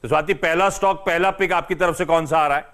तो स्वाति, पहला स्टॉक, पहला पिक आपकी तरफ से कौन सा आ रहा है?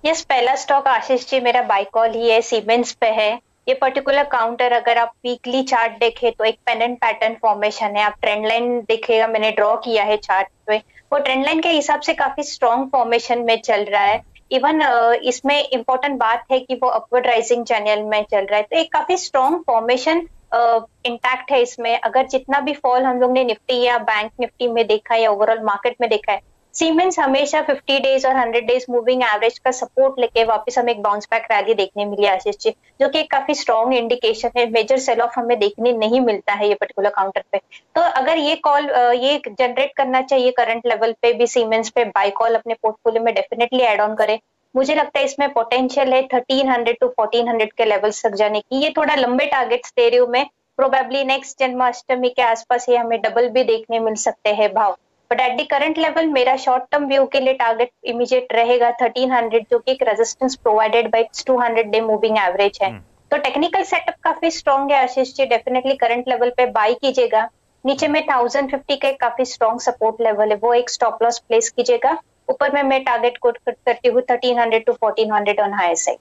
यस, पहला स्टॉक आशीष जी मेरा बाय कॉल ही है, सीमेंस पे है। ये पर्टिकुलर काउंटर अगर आप वीकली चार्ट देखें तो एक पेंडेंट पैटर्न फॉर्मेशन है। आप ट्रेंड लाइन देखिएगा, मैंने ड्रॉ किया है चार्ट पे, वो ट्रेंड लाइन के हिसाब से काफी स्ट्रॉन्ग फॉर्मेशन में चल रहा है। इवन इसमें इंपॉर्टेंट बात है कि वो अपवर्ड राइजिंग चैनल में चल रहा है, तो एक काफी स्ट्रॉन्ग फॉर्मेशन इंटैक्ट है इसमें। अगर जितना भी फॉल हम लोग ने निफ्टी या बैंक निफ्टी में देखा है या ओवरऑल मार्केट में देखा है, सीमेंस हमेशा 50 डेज और 100 डेज मूविंग एवरेज का सपोर्ट लेके वापस हमें एक बाउंस बैक रैली देखने मिली आशीष जी, जो कि एक काफी स्ट्रॉन्ग इंडिकेशन है। मेजर सेल ऑफ हमें देखने नहीं मिलता है ये पर्टिकुलर काउंटर पे। तो अगर ये कॉल ये जनरेट करना चाहिए करंट लेवल पे भी, सीमेंस पे बाय कॉल अपने पोर्टफोलियो में डेफिनेटली ऐड ऑन करें। मुझे लगता है इसमें पोटेंशियल है 1300 टू 1400 के लेवल्स तक जाने की। ये थोड़ा लंबे टारगेट्स दे रही हूँ मैं, प्रोबेबली नेक्स्ट जन्माष्टमी के आसपास ये हमें डबल भी देखने मिल सकते हैं भाव। But at the current level मेरा शॉर्ट टर्म व्यू के लिए टारगेट इमीडिएट रहेगा 1300, जो कि एक resistance provided by 200 day moving average है। तो टेक्निकल सेटअप काफी स्ट्रॉन्ग है Ashish ji, definitely current level पे बाय कीजिएगा। नीचे में 1050 का काफी स्ट्रॉन्ग सपोर्ट लेवल है, वो एक स्टॉप लॉस प्लेस कीजिएगा। ऊपर में मैं टारगेट कोट करती हूँ 1300 टू 1400 ऑन हाई साइड।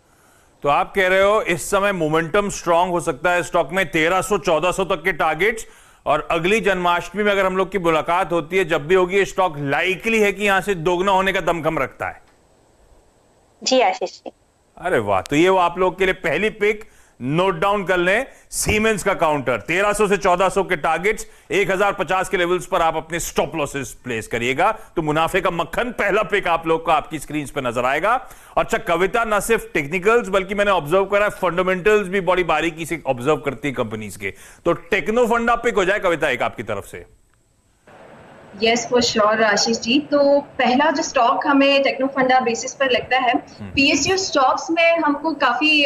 तो आप कह रहे हो इस समय मोमेंटम स्ट्रांग हो सकता है स्टॉक में, 1300-1400 तक के टारगेट्स, और अगली जन्माष्टमी में अगर हम लोग की मुलाकात होती है, जब भी होगी, ये स्टॉक लाइकली है कि यहां से दोगुना होने का दमखम रखता है। जी आशीष जी। अरे वाह, तो ये वो आप लोग के लिए पहली पिक, नोट डाउन कर लें। सीमेंस का काउंटर 1300 से 1400 के टारगेट्स, 1050 के लेवल्स पर आप अपने स्टॉप लॉसेस प्लेस करिएगा, तो मुनाफे का मक्खन पहला पिक आप लोग को आपकी स्क्रीन पर नजर आएगा। अच्छा कविता, ना सिर्फ टेक्निकल्स बल्कि मैंने ऑब्जर्व करा है फंडामेंटल्स भी बड़ी बारीकी से ऑब्जर्व करती है कंपनीज के, तो टेक्नो फंडा पिक हो जाए कविता एक आपकी तरफ से। Yes for sure Ashish ji. तो पहला जो स्टॉक हमें टेक्नो फंडा बेसिस पर लगता है, पीएसयू स्टॉक्स में हमको काफी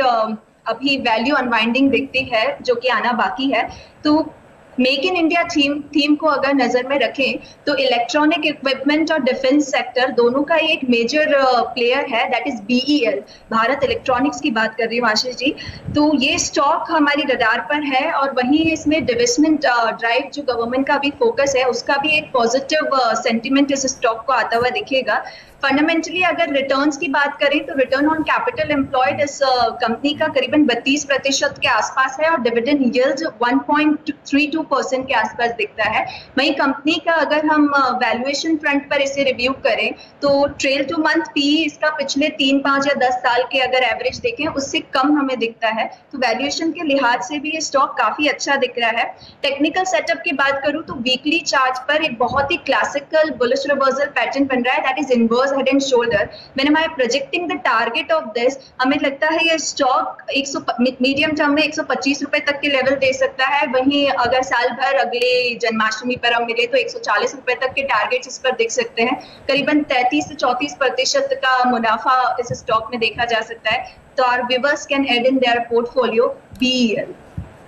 अभी वैल्यू अनवाइंडिंग दिखती है, जो कि आना बाकी है। तो मेक इन इंडिया थीम को अगर नजर में रखें तो इलेक्ट्रॉनिक इक्विपमेंट और डिफेंस सेक्टर दोनों का एक मेजर प्लेयर है, that is BEL, Bharat electronics की बात कर रही हूँ आशीष जी। तो ये स्टॉक हमारी रडार पर है, और वहीं इसमें डिवेस्टमेंट ड्राइव जो गवर्नमेंट का भी फोकस है, उसका भी एक पॉजिटिव सेंटिमेंट इस स्टॉक को आता हुआ दिखेगा। फंडामेंटली अगर रिटर्न्स की बात करें तो रिटर्न ऑन कैपिटल एम्प्लॉयड इस कंपनी का करीबन 32% के आसपास है, और डिविडेंड यील्ड 1.32% के आसपास दिखता है। वहीं कंपनी का अगर हम वैल्यूएशन फ्रंट पर इसे रिव्यू करें तो ट्रेल टू मंथ पी इसका पिछले 3, 5 या 10 साल के अगर एवरेज देखें उससे कम हमें दिखता है। तो वैल्यूएशन के लिहाज से भी ये स्टॉक काफी अच्छा दिख रहा है। टेक्निकल सेटअप की बात करूं तो वीकली चार्ट पर एक बहुत ही क्लासिकल बुलिश रिवर्सल पैटर्न बन रहा है, that is inverse head and shoulder. When I am projecting the target of this, हमें लगता है ये स्टॉक मीडियम टर्म में 125 रुपए तक के लेवल दे सकता है। वहीं अगर साल भर अगले जन्माष्टमी पर हम मिले तो 140 रुपए तक के टारगेट्स इस पर दिख सकते हैं। करीबन 33 से 34% का मुनाफा इस स्टॉक में देखा जा सकता है। तो our viewers can add in their portfolio BEL.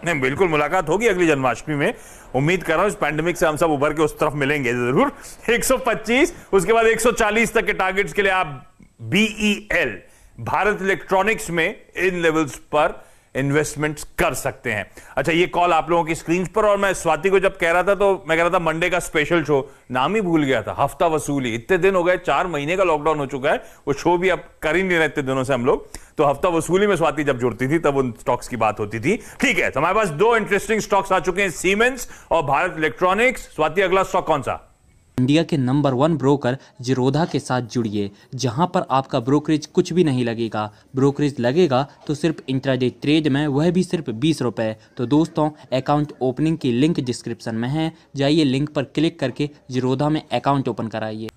नहीं, बिल्कुल मुलाकात होगी अगली जन्माष्टमी में, उम्मीद कर रहा हूं इस पैंडेमिक से हम सब उभर के उस तरफ मिलेंगे जरूर। 125, उसके बाद 140 तक के टारगेट्स के लिए आप बीईएल, भारत इलेक्ट्रॉनिक्स में इन लेवल्स पर इन्वेस्टमेंट्स कर सकते हैं। अच्छा, ये कॉल आप लोगों की स्क्रीन पर, और मैं स्वाति को जब कह रहा था तो मैं कह रहा था मंडे का स्पेशल शो, नाम ही भूल गया था, हफ्ता वसूली। इतने दिन हो गए, 4 महीने का लॉकडाउन हो चुका है, वो शो भी अब कर ही नहीं रहे इतने दिनों से हम लोग। तो हफ्ता वसूली में स्वाति जब जुड़ती थी तब उन स्टॉक्स की बात होती थी। ठीक है, तो हमारे पास 2 इंटरेस्टिंग स्टॉक्स आ चुके हैं, सीमेंस और भारत इलेक्ट्रॉनिक्स। स्वाति, अगला स्टॉक कौन सा? इंडिया के नंबर 1 ब्रोकर जीरोधा के साथ जुड़िए, जहां पर आपका ब्रोकरेज कुछ भी नहीं लगेगा। ब्रोकरेज लगेगा तो सिर्फ इंट्राडे ट्रेड में, वह भी सिर्फ 20 रुपये। तो दोस्तों, अकाउंट ओपनिंग की लिंक डिस्क्रिप्शन में है, जाइए लिंक पर क्लिक करके जीरोधा में अकाउंट ओपन कराइए।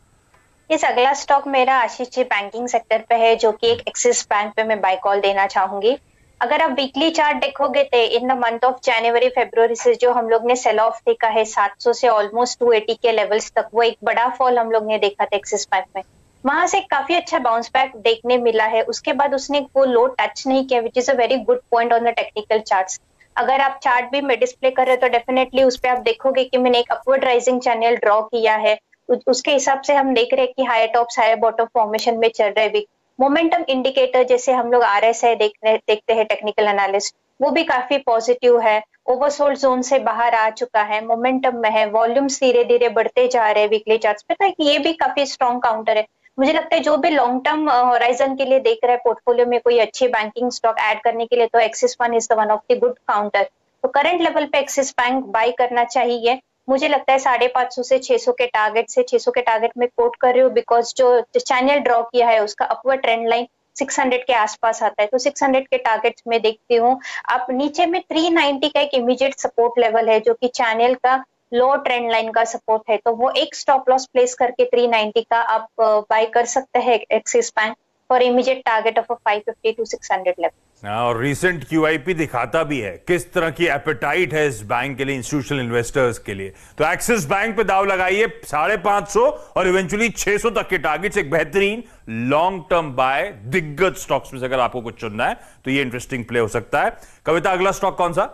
इस अगला स्टॉक मेरा आशीष जी बैंकिंग सेक्टर पे है, जो कि एक एक्सिस बैंक पे मैं बाय कॉल देना चाहूंगी। अगर आप वीकली चार्ट देखोगे तो in the month of January फरवरी से जो हम लोग ने सेल ऑफ देखा है 700 से ऑलमोस्ट 280 के लेवल्स तक, वो एक बड़ा फॉल हम लोग ने देखा था एक्सिस बैंक में। वहां से काफी अच्छा बाउंस बैक देखने मिला है। उसके बाद उसने वो लो टच नहीं किया, विच is a very good point on the technical charts. अगर आप चार्ट भी मैं डिस्प्ले कर रहे हो तो डेफिनेटली उस पर आप देखोगे कि मैंने एक अपवर्ड राइजिंग चैनल ड्रॉ किया है। उसके हिसाब से हम देख रहे हैं कि higher tops higher bottom formation में चल रहे वीक। मोमेंटम इंडिकेटर जैसे हम लोग आरएसआई देखते हैं टेक्निकल एनालिस्ट, वो भी काफी पॉजिटिव है। ओवरसोल्ड जोन से बाहर आ चुका है, मोमेंटम में है, वॉल्यूम्स धीरे धीरे बढ़ते जा रहे हैं वीकली चार्ट्स पे, तो ये भी काफी स्ट्रॉन्ग काउंटर है। मुझे लगता है जो भी लॉन्ग टर्म होराइजन के लिए देख रहा है पोर्टफोलियो में कोई अच्छी बैंकिंग स्टॉक ऐड करने के लिए, तो axis one is the one of the good counter. तो करंट लेवल पे एक्सिस बैंक बाय करना चाहिए। मुझे लगता है 550 से 600 के टारगेट से 600 के टारगेट में कोट कर रही हूँ, बिकॉज जो चैनल ड्रॉ किया है उसका अपवर्ड ट्रेंड लाइन 600 के आसपास आता है, तो 600 के टारगेट्स में देखती हूँ। आप नीचे में 390 का एक इमीडिएट सपोर्ट लेवल है जो कि चैनल का लो ट्रेंड लाइन का सपोर्ट है, तो वो एक स्टॉप लॉस प्लेस करके 390 का आप बाय कर सकते हैं Axis bank for immediate target of 550 to 600 level. और रिसेंट QIP दिखाता भी है किस तरह की एपेटाइट है इस बैंक के लिए, इंस्टीट्यूशनल इन्वेस्टर्स के लिए। तो एक्सिस बैंक पे दाव लगाइए 550 और इवेंचुअली 600 तक के टारगेट्स, एक बेहतरीन लॉन्ग टर्म बाय दिग्गज स्टॉक्स में से अगर आपको कुछ चुनना है तो ये इंटरेस्टिंग प्ले हो सकता है। कविता, अगला स्टॉक कौन सा?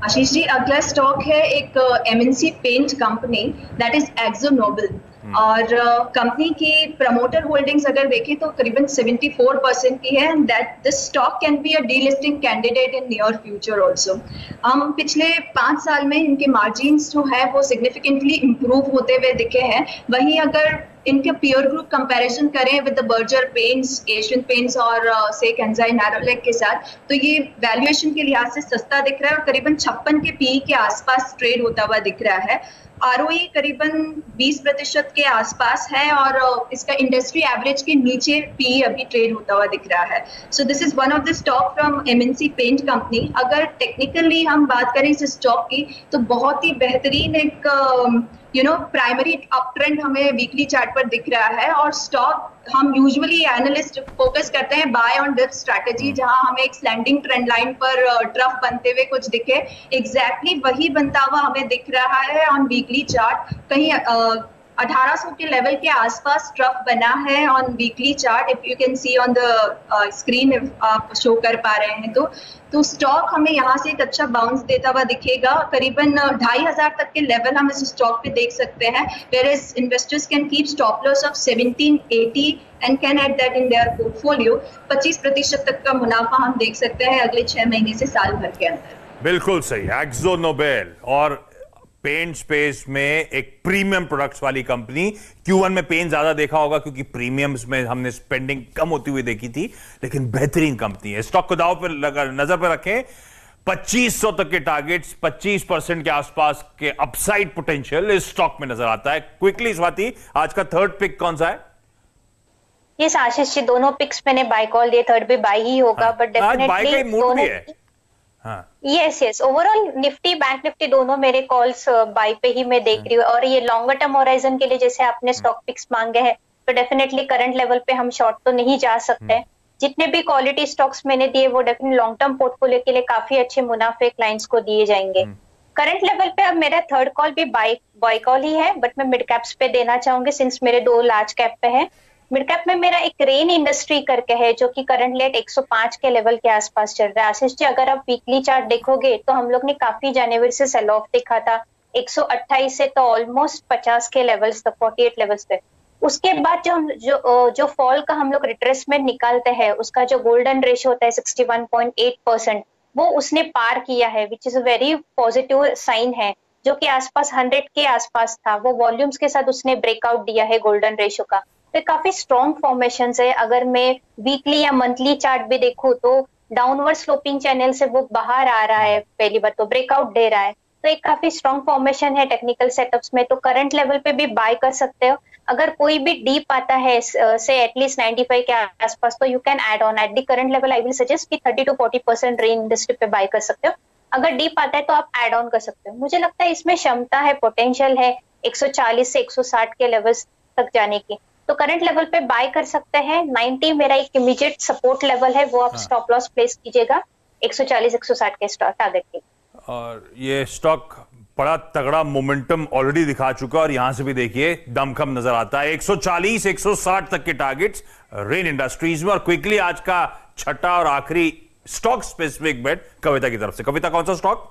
आशीष जी, अगला स्टॉक है एक MNC paint company, that is Akzo Nobel. और कंपनी की प्रमोटर होल्डिंग्स अगर देखें तो करीबन 74% की है, and that this stock can be a delisting candidate in near future also. हम पिछले 5 साल में इनके मार्जिन्स जो है वो सिग्निफिकेंटली इंप्रूव होते हुए दिखे हैं। वहीं अगर इनके पीयर ग्रुप कंपैरिजन करें with the Berger paints, Asian paints और से कैंजाई नैरोलैक के साथ, तो ये वैल्यूएशन के लिहाज से सस्ता दिख रहा है और करीबन 56 के PE के आसपास ट्रेड होता हुआ दिख रहा है। ROE करीबन 20% के आसपास है और इसका इंडस्ट्री एवरेज के नीचे PE अभी ट्रेड होता हुआ दिख रहा है। So this is one of the stock from MNC paint company. अगर टेक्निकली हम बात करें इस स्टॉक की तो बहुत ही बेहतरीन एक प्राइमरी अप ट्रेंड हमें वीकली चार्ट पर दिख रहा है, और स्टॉक हम यूजुअली एनालिस्ट फोकस करते हैं बाय ऑन डिप स्ट्रैटेजी, जहां हमें एक स्लैंडिंग ट्रेंड लाइन पर ट्रफ बनते हुए कुछ दिखे, एग्जैक्टली वही बनता हुआ हमें दिख रहा है ऑन वीकली चार्ट। कहीं 1800 के लेवल के आसपास ट्रफ बना है on weekly chart, if you can see on the screen, if आप शो कर पा रहे हैं तो स्टॉक हमें यहाँ से एक अच्छा बाउंस देता हुआ दिखेगा। करीबन 2500 तक के लेवल हम इस स्टॉक पे देख सकते हैं, whereas investors can keep stop loss of 1780 and can add that in their portfolio। 25% तक का मुनाफा हम देख सकते हैं अगले 6 महीने से साल भर के अंदर। बिल्कुल सही। एक्जोनोबेल और पेंट स्पेस में एक प्रीमियम प्रोडक्ट्स वाली कंपनी। Q1 में पेन ज्यादा देखा होगा क्योंकि प्रीमियम्स में हमने स्पेंडिंग कम होती हुई देखी थी, लेकिन बेहतरीन कंपनी है। स्टॉक को दाव पर नजर पर रखें। 2500 तक के टारगेट्स, 25% के आसपास के अपसाइड पोटेंशियल इस स्टॉक में नजर आता है। क्विकली स्वाति, आज का थर्ड पिक कौन सा है? यस आशीष जी, दोनों पिक्स मैंने बाय कॉल दिए, थर्ड भी बाय ही होगा, बट डेफिनेटली दोनों yes overall Nifty, bank Nifty दोनों मेरे कॉल्स बाय पे ही मैं देख रही हूँ। और ये लॉन्गर टर्म होराइजन के लिए जैसे आपने स्टॉक पिक्स मांगे हैं, तो डेफिनेटली करंट लेवल पे हम शॉर्ट तो नहीं जा सकते। जितने भी क्वालिटी स्टॉक्स मैंने दिए वो डेफिनेटली लॉन्ग टर्म पोर्टफोलियो के लिए काफी अच्छे मुनाफे क्लाइंट्स को दिए जाएंगे। करंट लेवल पे अब मेरा थर्ड कॉल भी बाय कॉल ही है, बट मैं मिड कैप्स पे देना चाहूंगी सिंस मेरे 2 लार्ज कैप पे है। मिड कैप में मेरा एक रेन इंडस्ट्री करके है जो कि करंट रेट 105 के लेवल के आसपास चल रहा है। आशीष जी, अगर आप वीकली चार्ट देखोगे तो हम लोग ने काफी जनवरी से सेल ऑफ देखा था 128 से तो ऑलमोस्ट 50 के लेवल्स तक, 48 लेवल्स तक। उसके बाद जो फॉल का हम लोग रिट्रेसमेंट निकालते हैं, उसका जो गोल्डन रेशियो होता है 61.8%, वो उसने पार किया है, which is a very positive sign है, जो कि आसपास 100 के आसपास था। वो वॉल्यूम्स के साथ उसने ब्रेकआउट दिया है गोल्डन रेशियो का, तो काफी स्ट्रॉन्ग फॉर्मेशन है। अगर मैं वीकली या मंथली चार्ट भी देखूं तो डाउनवर्ड स्लोपिंग चैनल से वो बाहर आ रहा है, पहली बार तो ब्रेकआउट दे रहा है, तो एक काफी स्ट्रॉन्ग फॉर्मेशन है टेक्निकल सेटअप्स में। तो करंट लेवल पे भी बाय कर सकते हो। अगर कोई भी डीप आता है से एटलीस्ट 95 के आसपास, तो you can add on at the current level. I will suggest कि 30 to 40% रेन इंडस्ट्री पे बाय कर सकते हो। अगर डीप आता है तो आप ऐड ऑन कर सकते हो। मुझे लगता है इसमें क्षमता है, पोटेंशियल है 140 से 160 के लेवल्स तक जाने की, तो करंट लेवल पे बाय कर सकते हैं। 90 मेरा एक इमीडिएट सपोर्ट लेवल है, वो आप स्टॉप लॉस प्लेस कीजिएगा 140-160 के स्टॉक टारगेट की। और ये स्टॉक बड़ा तगड़ा मोमेंटम ऑलरेडी दिखा चुका है और यहां से भी देखिए दमखम नजर आता है। 140-160 तक के टारगेट्स रेन इंडस्ट्रीज में। और क्विकली आज का छठा और आखिरी स्टॉक स्पेसिफिक बेट कविता की तरफ से। कविता, कौन सा stock?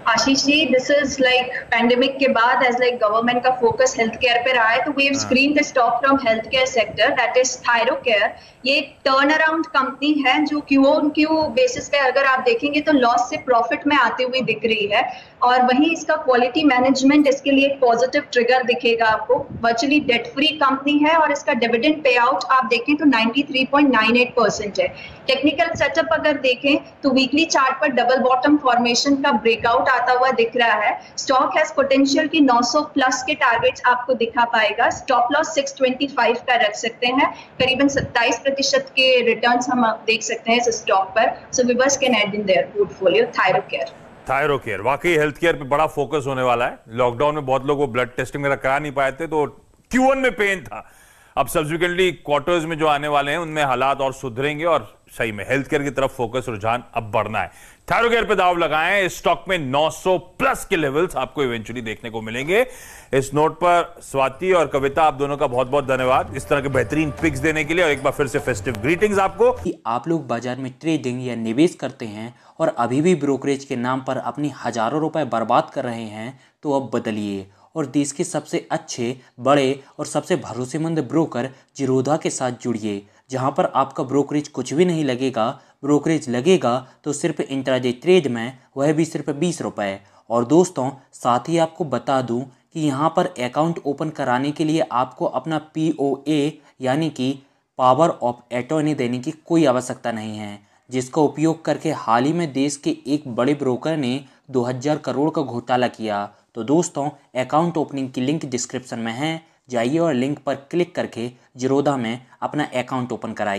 Ashish ji, this is like pandemic के बाद एज लाइक गवर्नमेंट का फोकस हेल्थ केयर पे रहा है, तो we have screen the stock from health care sector, that is Thyrocare. ये एक टर्न अराउंड कंपनी है जो क्यू ऑन क्यू बेसिस पे अगर आप देखेंगे तो लॉस से प्रॉफिट में आते हुए दिख रही है, और वहीं इसका क्वालिटी मैनेजमेंट इसके लिए एक पॉजिटिव ट्रिगर दिखेगा आपको। वर्चुअली डेट फ्री कंपनी है और इसका डिविडेंड पे आउट आप देखें तो 93.98% है। टेक्निकल सेटअप अगर देखें तो वीकली चार्ट पर डबल बॉटम फॉर्मेशन का ब्रेकआउट आता हुआ दिख रहा है। स्टॉक हैज पोटेंशियल की 900 प्लस के टारगेट्स आपको दिखा पाएगा। स्टॉप लॉस 625 का रख सकते हैं, करीबन 27% के रिटर्न्स हम देख सकते हैं इस स्टॉक पर। So viewers can add in their portfolio Thyrocare. Thyrocare वाकई हेल्थ केयर पे बड़ा फोकस होने वाला है। लॉकडाउन में बहुत लोग वो ब्लड टेस्टिंग वगैरह करा नहीं पाए थे, तो Q1 में पेन था। अब सब्सिक्वेंटली क्वार्टर्स में जो आने वाले हैं उनमें हालात और सुधरेंगे और सही में हेल्थ केयर की तरफ फोकस रुझान अब बढ़ना है। थायरोकेयर पे दाव लगाएं, इस स्टॉक में 900 प्लस के लेवल्स आपको इवेंचुअली देखने को मिलेंगे। इस नोट पर स्वाति और कविता, आप दोनों का बहुत बहुत धन्यवाद इस तरह के बेहतरीन पिक्स देने के लिए, और एक बार फिर से फेस्टिव ग्रीटिंग्स आपको। कि आप लोग बाजार में ट्रेडिंग या निवेश करते हैं और अभी भी ब्रोकरेज के नाम पर अपनी हजारों रुपए बर्बाद कर रहे हैं, तो अब बदलिए और देश के सबसे अच्छे, बड़े और सबसे भरोसेमंद ब्रोकर जिरोधा के साथ जुड़िए, जहां पर आपका ब्रोकरेज कुछ भी नहीं लगेगा। ब्रोकरेज लगेगा तो सिर्फ इंट्राडे ट्रेड में, वह भी सिर्फ 20 रुपये। और दोस्तों, साथ ही आपको बता दूं कि यहाँ पर अकाउंट ओपन कराने के लिए आपको अपना POA यानी कि पावर ऑफ अटॉर्नी देने की कोई आवश्यकता नहीं है, जिसका उपयोग करके हाल ही में देश के एक बड़े ब्रोकर ने 2000 करोड़ का घोटाला किया। तो दोस्तों, अकाउंट ओपनिंग की लिंक डिस्क्रिप्शन में है, जाइए और लिंक पर क्लिक करके जिरोधा में अपना अकाउंट ओपन कराइए।